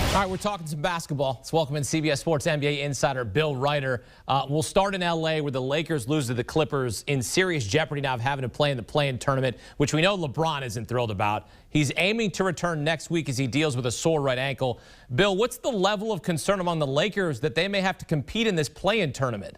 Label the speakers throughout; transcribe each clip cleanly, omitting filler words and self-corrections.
Speaker 1: All right, we're talking some basketball. Let's welcome in CBS Sports NBA insider Bill Reiter. We'll start in L.A. where the Lakers lose to the Clippers in serious jeopardy now of having to play in the play-in tournament, which we know LeBron isn't thrilled about. He's aiming to return next week as he deals with a sore right ankle. Bill, what's the level of concern among the Lakers that they may have to compete in this play-in tournament?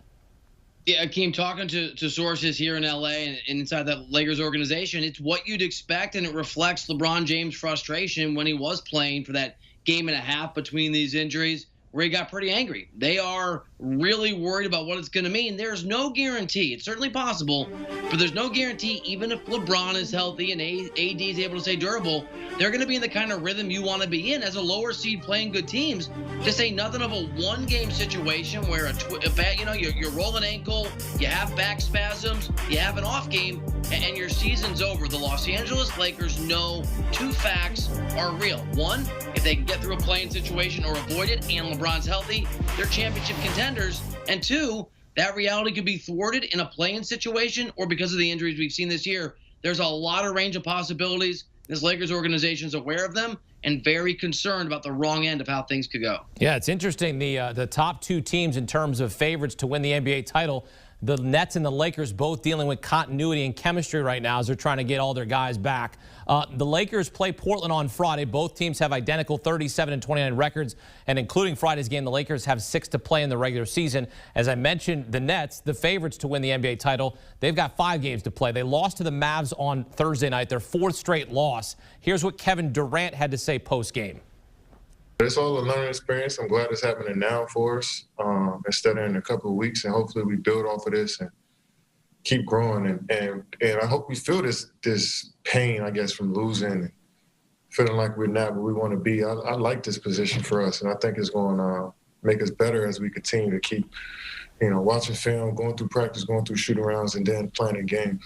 Speaker 2: Yeah, Akeem, talking to sources here in L.A. and inside the Lakers organization, it's what you'd expect, and it reflects LeBron James' frustration when he was playing for that game and a half between these injuries where he got pretty angry. They are really worried about what it's going to mean. There's no guarantee. It's certainly possible, but there's no guarantee even if LeBron is healthy and AD is able to stay durable, they're going to be in the kind of rhythm you want to be in as a lower seed playing good teams. To say nothing of a one-game situation where you're rolling ankle, you have back spasms, you have an off game, and your season's over. The Los Angeles Lakers know two facts are real. One, if they can get through a play-in situation or avoid it and LeBron's healthy, they're championship contenders. And two, that reality could be thwarted in a play-in situation or because of the injuries we've seen this year. There's a lot of range of possibilities. This Lakers organization is aware of them and very concerned about the wrong end of how things could go.
Speaker 1: Yeah, it's interesting. The top two teams in terms of favorites to win the NBA title, the Nets and the Lakers both dealing with continuity and chemistry right now as they're trying to get all their guys back. The Lakers play Portland on Friday. Both teams have identical 37-29 records, and including Friday's game, the Lakers have 6 to play in the regular season. As I mentioned, the Nets, the favorites to win the NBA title, they've got 5 games to play. They lost to the Mavs on Thursday night, their 4th straight loss. Here's what Kevin Durant had to say post-game.
Speaker 3: It's all a learning experience. I'm glad it's happening now for us instead of in a couple of weeks, and hopefully we build off of this and keep growing. And I hope we feel this pain, I guess, from losing and feeling like we're not where we want to be. I like this position for us, and I think it's going to make us better as we continue to keep, watching film, going through practice, going through shoot-arounds, and then playing in games.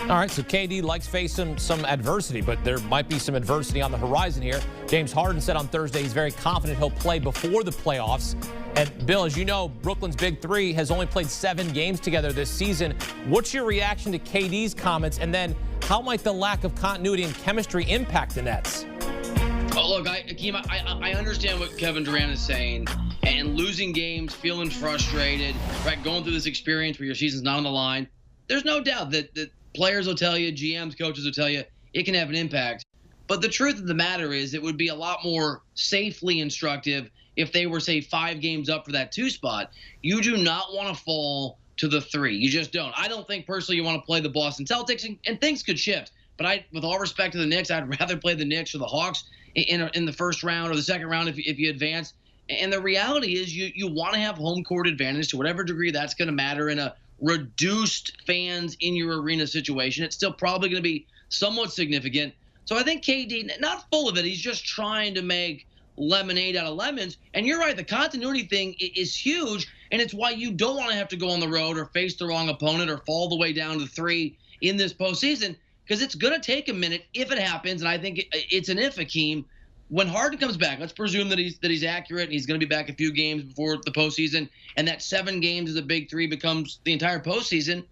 Speaker 1: All right, so KD likes facing some adversity, but there might be some adversity on the horizon here. James Harden said on Thursday he's very confident he'll play before the playoffs. And, Bill, as you know, Brooklyn's Big Three has only played 7 games together this season. What's your reaction to KD's comments? And then how might the lack of continuity and chemistry impact the Nets?
Speaker 2: Oh, look, Akeem, I understand what Kevin Durant is saying. And losing games, feeling frustrated, right, going through this experience where your season's not on the line. There's no doubt that players will tell you, GMs, coaches will tell you, it can have an impact. But the truth of the matter is it would be a lot more safely instructive if they were, say, 5 games up for that 2 spot. You do not want to fall to the 3. You just don't. I don't think personally you want to play the Boston Celtics, and things could shift. But with all respect to the Knicks, I'd rather play the Knicks or the Hawks in the first round or the second round if you advance. And the reality is you want to have home court advantage to whatever degree that's going to matter in a reduced fans in your arena situation. It's still probably going to be somewhat significant. So I think KD, not full of it, he's just trying to make lemonade out of lemons. And you're right, the continuity thing is huge, and it's why you don't want to have to go on the road or face the wrong opponent or fall the way down to 3 in this postseason, because it's going to take a minute if it happens, and I think it's an if, Akeem. When Harden comes back, let's presume that he's accurate and he's going to be back a few games before the postseason, and that 7 games as a Big Three becomes the entire postseason.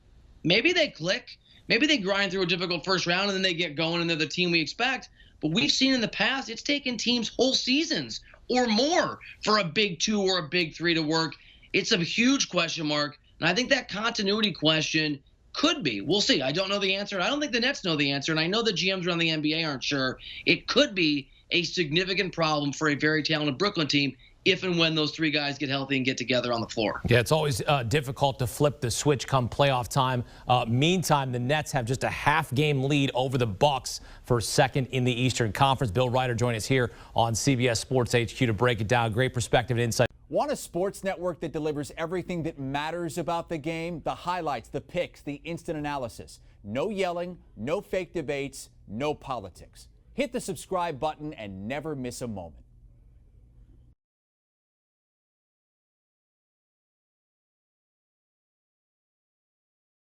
Speaker 2: Maybe they click. Maybe they grind through a difficult first round and then they get going and they're the team we expect. But we've seen in the past it's taken teams whole seasons or more for a Big 2 or a Big 3 to work. It's a huge question mark, and I think that continuity question could be. We'll see. I don't know the answer. I don't think the Nets know the answer, and I know the GMs around the NBA aren't sure. It could be a significant problem for a very talented Brooklyn team if and when those 3 guys get healthy and get together on the floor.
Speaker 1: Yeah, it's always difficult to flip the switch come playoff time. Meantime, the Nets have just a half-game lead over the Bucks for second in the Eastern Conference. Bill Reiter joined us here on CBS Sports HQ to break it down. Great perspective and insight.
Speaker 4: Want a sports network that delivers everything that matters about the game? The highlights, the picks, the instant analysis. No yelling, no fake debates, no politics. Hit the subscribe button and never miss a moment.